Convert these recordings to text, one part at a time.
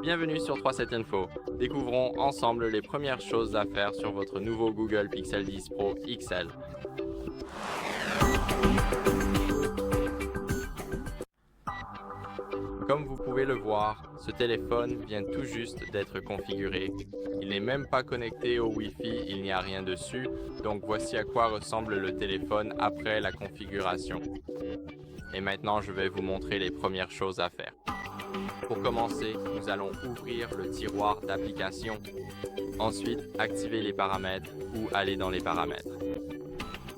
Bienvenue sur 37 Info. Découvrons ensemble les premières choses à faire sur votre nouveau Google Pixel 10 Pro XL. Comme vous pouvez le voir, ce téléphone vient tout juste d'être configuré. Il n'est même pas connecté au Wi-Fi, il n'y a rien dessus, donc voici à quoi ressemble le téléphone après la configuration. Et maintenant, je vais vous montrer les premières choses à faire. Pour commencer, nous allons ouvrir le tiroir d'applications. Ensuite, activer les paramètres ou aller dans les paramètres.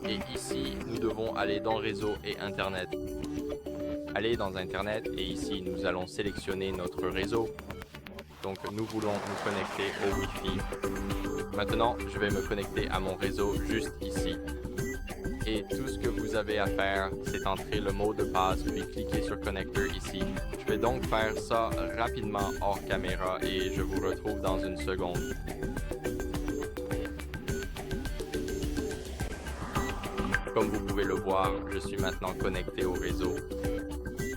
Et ici, nous devons aller dans Réseau et Internet. Aller dans Internet et ici, nous allons sélectionner notre réseau. Donc, nous voulons nous connecter au Wi-Fi. Maintenant, je vais me connecter à mon réseau juste ici. Et tout ce que vous avez à faire, c'est entrer le mot de passe puis cliquer sur Connector ici. Je vais donc faire ça rapidement hors caméra et je vous retrouve dans une seconde. Comme vous pouvez le voir, je suis maintenant connecté au réseau.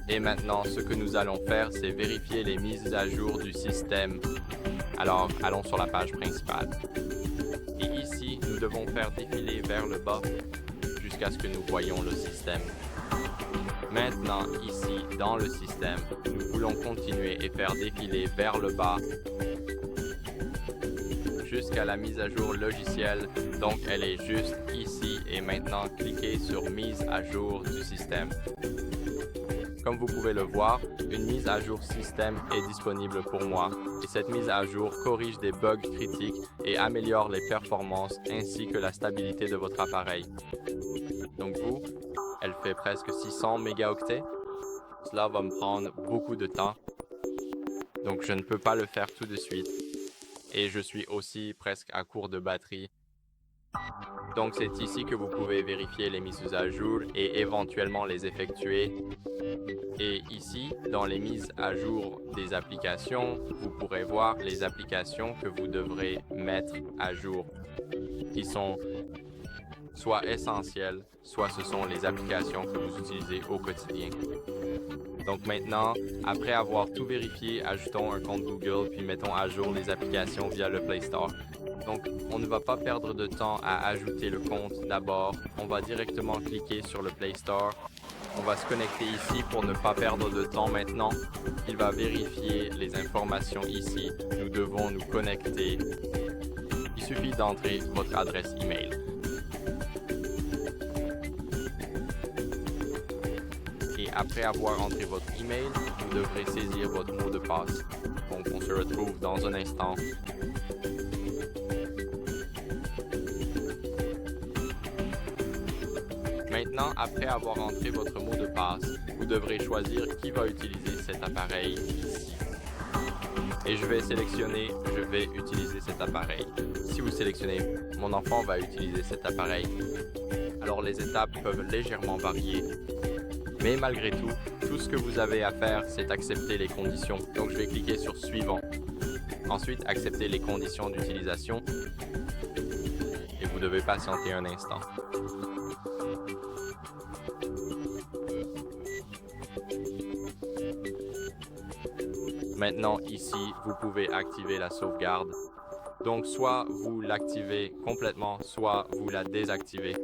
Et maintenant, ce que nous allons faire, c'est vérifier les mises à jour du système. Alors, allons sur la page principale. Et ici, nous devons faire défiler vers le bas jusqu'à ce que nous voyions le système. Maintenant, ici, dans le système, nous voulons continuer et faire défiler vers le bas jusqu'à la mise à jour logicielle. Donc, elle est juste ici et maintenant, cliquez sur mise à jour du système. Comme vous pouvez le voir, une mise à jour système est disponible pour moi et cette mise à jour corrige des bugs critiques et améliore les performances ainsi que la stabilité de votre appareil. Donc vous, elle fait presque 600 mégaoctets. Cela va me prendre beaucoup de temps, donc je ne peux pas le faire tout de suite. Et je suis aussi presque à court de batterie. Donc c'est ici que vous pouvez vérifier les mises à jour et éventuellement les effectuer. Et ici, dans les mises à jour des applications, vous pourrez voir les applications que vous devrez mettre à jour, qui sont soit essentielles, soit ce sont les applications que vous utilisez au quotidien. Donc maintenant, après avoir tout vérifié, ajoutons un compte Google puis mettons à jour les applications via le Play Store. Donc, on ne va pas perdre de temps à ajouter le compte d'abord. On va directement cliquer sur le Play Store. On va se connecter ici pour ne pas perdre de temps maintenant. Il va vérifier les informations ici. Nous devons nous connecter. Il suffit d'entrer votre adresse email. Et après avoir entré votre email, vous devrez saisir votre mot de passe. Donc, on se retrouve dans un instant. Maintenant, après avoir entré votre mot de passe, vous devrez choisir qui va utiliser cet appareil ici. Et je vais sélectionner « Je vais utiliser cet appareil ». Si vous sélectionnez « Mon enfant va utiliser cet appareil », alors les étapes peuvent légèrement varier. Mais malgré tout, tout ce que vous avez à faire, c'est accepter les conditions. Donc je vais cliquer sur « Suivant ». Ensuite, accepter les conditions d'utilisation. Et vous devez patienter un instant. Maintenant, ici, vous pouvez activer la sauvegarde. Donc, soit vous l'activez complètement, soit vous la désactivez.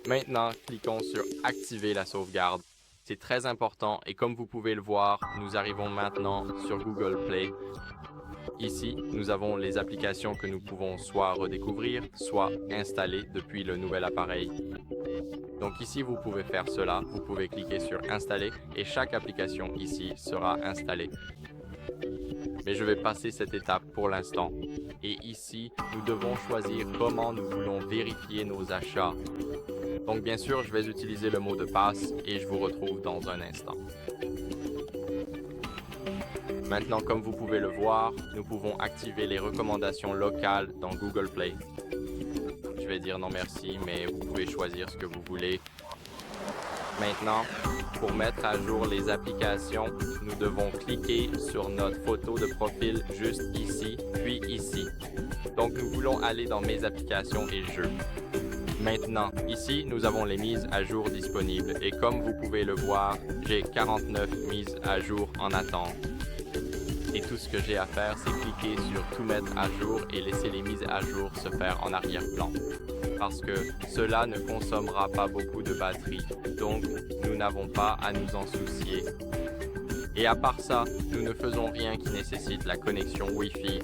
Maintenant, cliquons sur « Activer la sauvegarde ». C'est très important et comme vous pouvez le voir, nous arrivons maintenant sur Google Play. Ici, nous avons les applications que nous pouvons soit redécouvrir, soit installer depuis le nouvel appareil. Donc ici, vous pouvez faire cela. Vous pouvez cliquer sur « Installer » et chaque application ici sera installée. Mais je vais passer cette étape pour l'instant. Et ici, nous devons choisir comment nous voulons vérifier nos achats. Donc bien sûr, je vais utiliser le mot de passe et je vous retrouve dans un instant. Maintenant, comme vous pouvez le voir, nous pouvons activer les recommandations locales dans Google Play. Je vais dire non merci, mais vous pouvez choisir ce que vous voulez. Maintenant, pour mettre à jour les applications, nous devons cliquer sur notre photo de profil juste ici, puis ici. Donc, nous voulons aller dans Mes applications et Jeux. Maintenant, ici, nous avons les mises à jour disponibles et comme vous pouvez le voir, j'ai 49 mises à jour en attente. Et tout ce que j'ai à faire, c'est cliquer sur tout mettre à jour et laisser les mises à jour se faire en arrière-plan. Parce que cela ne consommera pas beaucoup de batterie, donc nous n'avons pas à nous en soucier. Et à part ça, nous ne faisons rien qui nécessite la connexion Wi-Fi.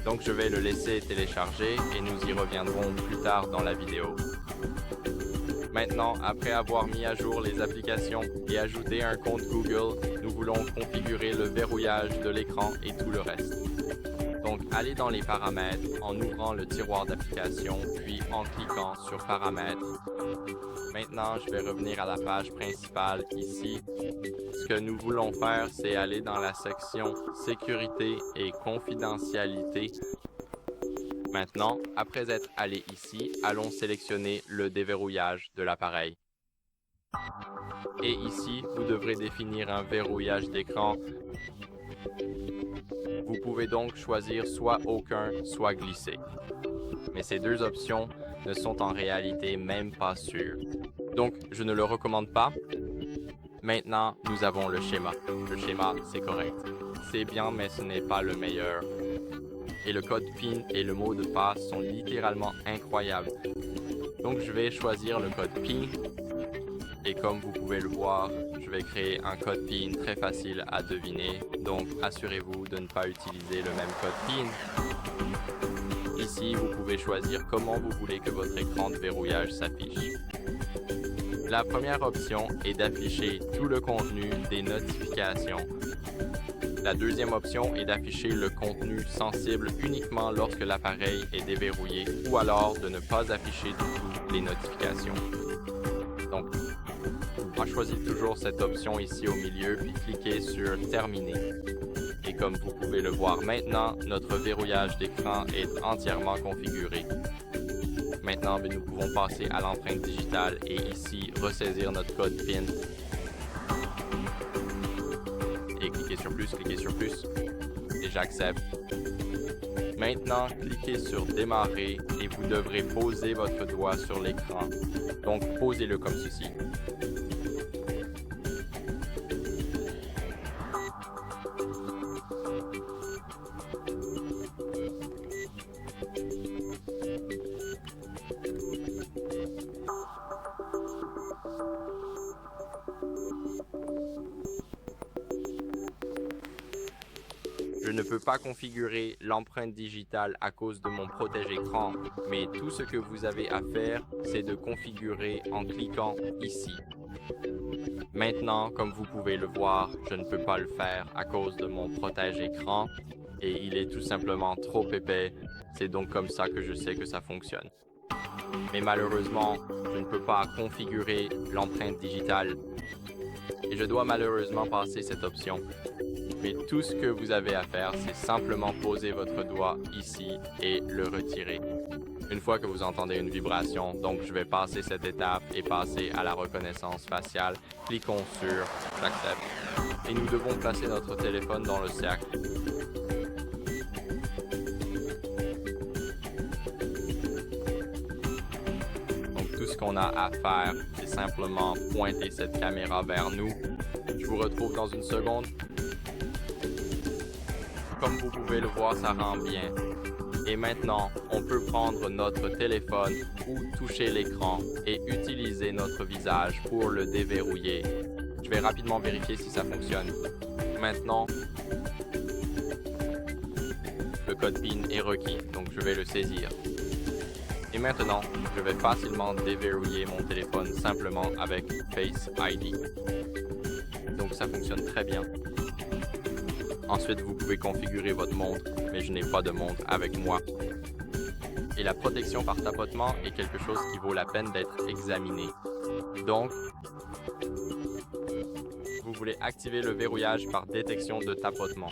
Donc je vais le laisser télécharger et nous y reviendrons plus tard dans la vidéo. Maintenant, après avoir mis à jour les applications et ajouté un compte Google, nous voulons configurer le verrouillage de l'écran et tout le reste. Donc, allez dans les paramètres en ouvrant le tiroir d'applications, puis en cliquant sur Paramètres. Maintenant, je vais revenir à la page principale ici. Ce que nous voulons faire, c'est aller dans la section Sécurité et confidentialité. Maintenant, après être allé ici, allons sélectionner le déverrouillage de l'appareil. Et ici, vous devrez définir un verrouillage d'écran. Vous pouvez donc choisir soit aucun, soit glisser. Mais ces deux options ne sont en réalité même pas sûres. Donc, je ne le recommande pas. Maintenant, nous avons le schéma. Le schéma, c'est correct. C'est bien, mais ce n'est pas le meilleur. Et le code PIN et le mot de passe sont littéralement incroyables. Donc je vais choisir le code PIN et comme vous pouvez le voir, je vais créer un code PIN très facile à deviner. Donc assurez-vous de ne pas utiliser le même code PIN. Ici, vous pouvez choisir comment vous voulez que votre écran de verrouillage s'affiche. La première option est d'afficher tout le contenu des notifications. La deuxième option est d'afficher le contenu sensible uniquement lorsque l'appareil est déverrouillé ou alors de ne pas afficher du tout les notifications. Donc, on choisit toujours cette option ici au milieu puis cliquez sur Terminer. Et comme vous pouvez le voir maintenant, notre verrouillage d'écran est entièrement configuré. Maintenant, nous pouvons passer à l'empreinte digitale et ici ressaisir notre code PIN. Et cliquez sur plus, et j'accepte. Maintenant, cliquez sur Démarrer et vous devrez poser votre doigt sur l'écran. Donc, posez-le comme ceci. Je ne peux pas configurer l'empreinte digitale à cause de mon protège-écran, mais tout ce que vous avez à faire, c'est de configurer en cliquant ici. Maintenant, comme vous pouvez le voir, je ne peux pas le faire à cause de mon protège-écran et il est tout simplement trop épais. C'est donc comme ça que je sais que ça fonctionne. Mais malheureusement, je ne peux pas configurer l'empreinte digitale et je dois malheureusement passer cette option. Mais tout ce que vous avez à faire, c'est simplement poser votre doigt ici et le retirer. Une fois que vous entendez une vibration, donc je vais passer cette étape et passer à la reconnaissance faciale. Cliquons sur « J'accepte » et nous devons placer notre téléphone dans le cercle. Donc tout ce qu'on a à faire, c'est simplement pointer cette caméra vers nous. Je vous retrouve dans une seconde. Comme vous pouvez le voir, ça rend bien. Et maintenant, on peut prendre notre téléphone ou toucher l'écran et utiliser notre visage pour le déverrouiller. Je vais rapidement vérifier si ça fonctionne. Maintenant, le code PIN est requis, donc je vais le saisir. Et maintenant, je vais facilement déverrouiller mon téléphone simplement avec Face ID. Donc ça fonctionne très bien. Ensuite, vous pouvez configurer votre montre, mais je n'ai pas de montre avec moi. Et la protection par tapotement est quelque chose qui vaut la peine d'être examiné. Donc, vous voulez activer le verrouillage par détection de tapotement.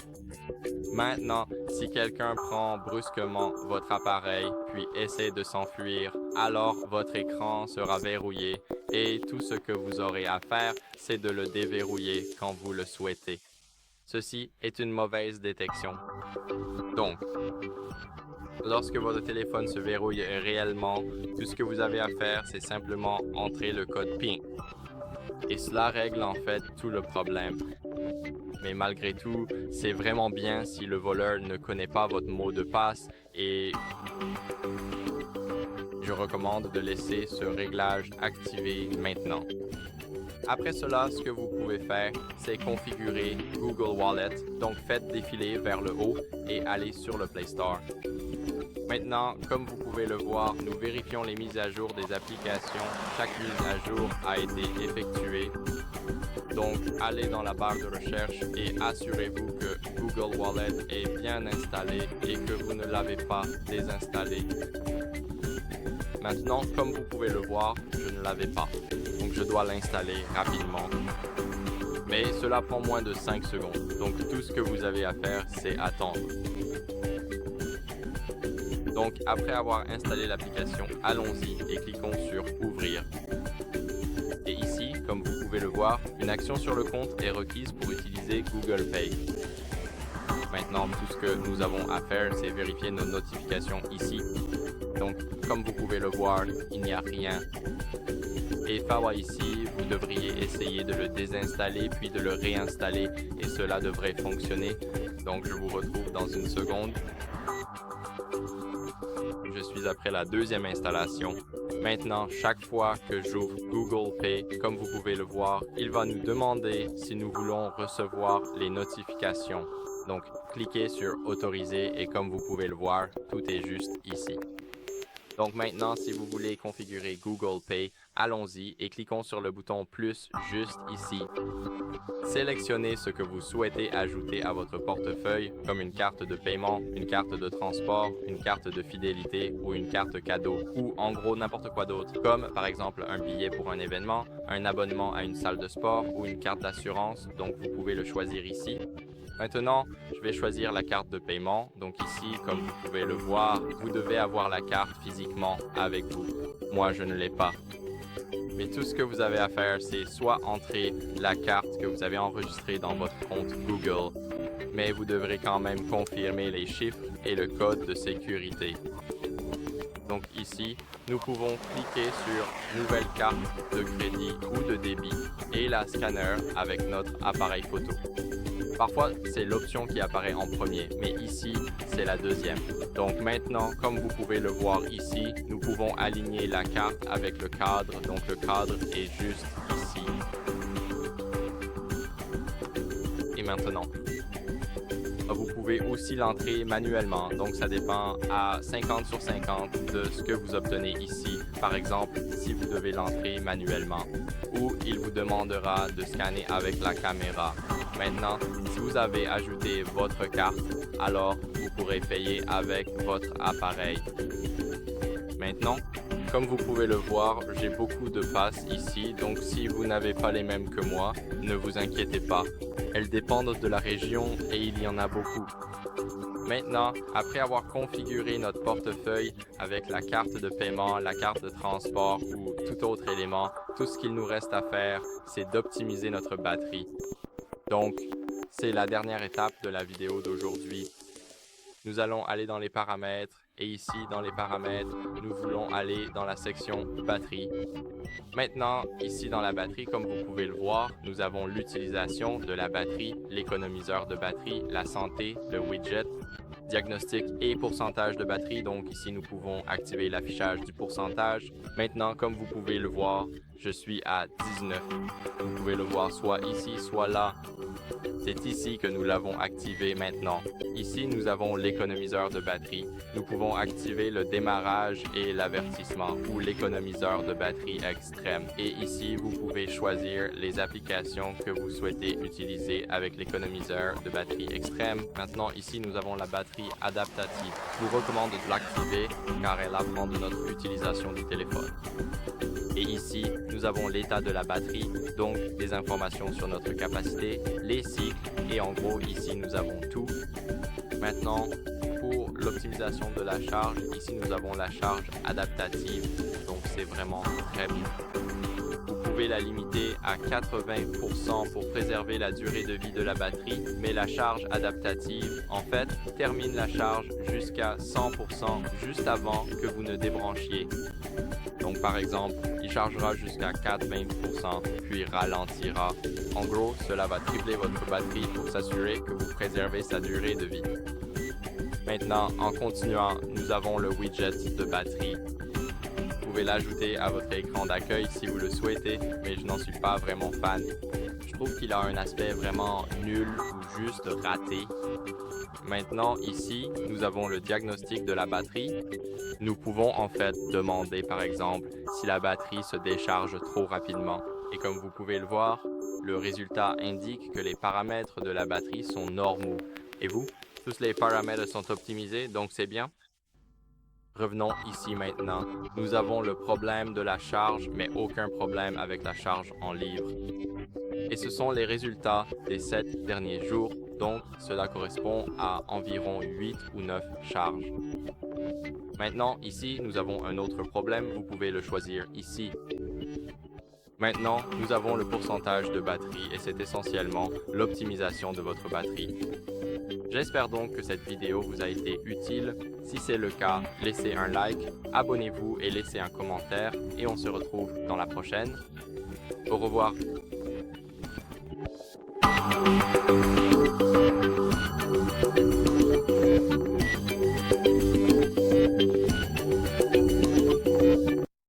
Maintenant, si quelqu'un prend brusquement votre appareil puis essaie de s'enfuir, alors votre écran sera verrouillé et tout ce que vous aurez à faire, c'est de le déverrouiller quand vous le souhaitez. Ceci est une mauvaise détection. Donc, lorsque votre téléphone se verrouille réellement, tout ce que vous avez à faire, c'est simplement entrer le code PIN. Et cela règle en fait tout le problème. Mais malgré tout, c'est vraiment bien si le voleur ne connaît pas votre mot de passe et je recommande de laisser ce réglage activé maintenant. Après cela, ce que vous pouvez faire, c'est configurer Google Wallet. Donc faites défiler vers le haut et allez sur le Play Store. Maintenant, comme vous pouvez le voir, nous vérifions les mises à jour des applications. Chaque mise à jour a été effectuée. Donc, allez dans la barre de recherche et assurez-vous que Google Wallet est bien installé et que vous ne l'avez pas désinstallé. Maintenant, comme vous pouvez le voir, je ne l'avais pas. Donc, je dois l'installer rapidement. Mais cela prend moins de 5 secondes. Donc, tout ce que vous avez à faire, c'est attendre. Donc, après avoir installé l'application, allons-y et cliquons sur « Ouvrir ». Et ici, comme vous pouvez le voir, une action sur le compte est requise pour utiliser Google Pay. Maintenant, tout ce que nous avons à faire, c'est vérifier nos notifications ici. Donc, comme vous pouvez le voir, il n'y a rien. Et Fawa ici, vous devriez essayer de le désinstaller puis de le réinstaller et cela devrait fonctionner. Donc, je vous retrouve dans une seconde. Je suis après la deuxième installation. Maintenant, chaque fois que j'ouvre Google Pay, comme vous pouvez le voir, il va nous demander si nous voulons recevoir les notifications. Donc, cliquez sur « Autoriser » et comme vous pouvez le voir, tout est juste ici. Donc maintenant, si vous voulez configurer Google Pay, allons-y et cliquons sur le bouton « Plus » juste ici. Sélectionnez ce que vous souhaitez ajouter à votre portefeuille, comme une carte de paiement, une carte de transport, une carte de fidélité ou une carte cadeau, ou en gros n'importe quoi d'autre, comme par exemple un billet pour un événement, un abonnement à une salle de sport ou une carte d'assurance, donc vous pouvez le choisir ici. Maintenant, je vais choisir la carte de paiement. Donc ici, comme vous pouvez le voir, vous devez avoir la carte physiquement avec vous. Moi, je ne l'ai pas. Mais tout ce que vous avez à faire, c'est soit entrer la carte que vous avez enregistrée dans votre compte Google, mais vous devrez quand même confirmer les chiffres et le code de sécurité. Donc ici, nous pouvons cliquer sur « Nouvelle carte de crédit ou de débit » et la scanner avec notre appareil photo. Parfois, c'est l'option qui apparaît en premier, mais ici, c'est la deuxième. Donc maintenant, comme vous pouvez le voir ici, nous pouvons aligner la carte avec le cadre. Donc le cadre est juste ici. Et maintenant, vous pouvez aussi l'entrer manuellement. Donc ça dépend à 50 sur 50 de ce que vous obtenez ici. Par exemple, si vous devez l'entrer manuellement, ou il vous demandera de scanner avec la caméra. Maintenant, si vous avez ajouté votre carte, alors vous pourrez payer avec votre appareil. Maintenant, comme vous pouvez le voir, j'ai beaucoup de passes ici, donc si vous n'avez pas les mêmes que moi, ne vous inquiétez pas. Elles dépendent de la région et il y en a beaucoup. Maintenant, après avoir configuré notre portefeuille avec la carte de paiement, la carte de transport ou tout autre élément, tout ce qu'il nous reste à faire, c'est d'optimiser notre batterie. Donc, c'est la dernière étape de la vidéo d'aujourd'hui. Nous allons aller dans les paramètres et ici, dans les paramètres, nous voulons aller dans la section batterie. Maintenant, ici dans la batterie, comme vous pouvez le voir, nous avons l'utilisation de la batterie, l'économiseur de batterie, la santé, le widget, diagnostic et pourcentage de batterie. Donc ici, nous pouvons activer l'affichage du pourcentage. Maintenant, comme vous pouvez le voir, je suis à 19. Vous pouvez le voir soit ici, soit là. C'est ici que nous l'avons activé maintenant. Ici, nous avons l'économiseur de batterie. Nous pouvons activer le démarrage et l'avertissement ou l'économiseur de batterie extrême. Et ici, vous pouvez choisir les applications que vous souhaitez utiliser avec l'économiseur de batterie extrême. Maintenant, ici, nous avons la batterie adaptative. Je vous recommande de l'activer car elle apprend de notre utilisation du téléphone. Et ici, nous avons l'état de la batterie, donc des informations sur notre capacité, les cycles, et en gros, ici, nous avons tout. Maintenant, pour l'optimisation de la charge, ici, nous avons la charge adaptative, donc c'est vraiment très bien. Vous pouvez la limiter à 80% pour préserver la durée de vie de la batterie, mais la charge adaptative, en fait, termine la charge jusqu'à 100% juste avant que vous ne débranchiez. Donc par exemple, il chargera jusqu'à 4-20%, puis ralentira. En gros, cela va tripler votre batterie pour s'assurer que vous préservez sa durée de vie. Maintenant, en continuant, nous avons le widget de batterie. Vous pouvez l'ajouter à votre écran d'accueil si vous le souhaitez, mais je n'en suis pas vraiment fan. Je trouve qu'il a un aspect vraiment nul ou juste raté. Maintenant, ici, nous avons le diagnostic de la batterie. Nous pouvons en fait demander par exemple si la batterie se décharge trop rapidement. Et comme vous pouvez le voir, le résultat indique que les paramètres de la batterie sont normaux. Et vous? Tous les paramètres sont optimisés, donc c'est bien? Revenons ici maintenant. Nous avons le problème de la charge, mais aucun problème avec la charge en livres. Et ce sont les résultats des 7 derniers jours, donc cela correspond à environ 8 ou 9 charges. Maintenant, ici, nous avons un autre problème, vous pouvez le choisir ici. Maintenant, nous avons le pourcentage de batterie et c'est essentiellement l'optimisation de votre batterie. J'espère donc que cette vidéo vous a été utile. Si c'est le cas, laissez un like, abonnez-vous et laissez un commentaire et on se retrouve dans la prochaine. Au revoir.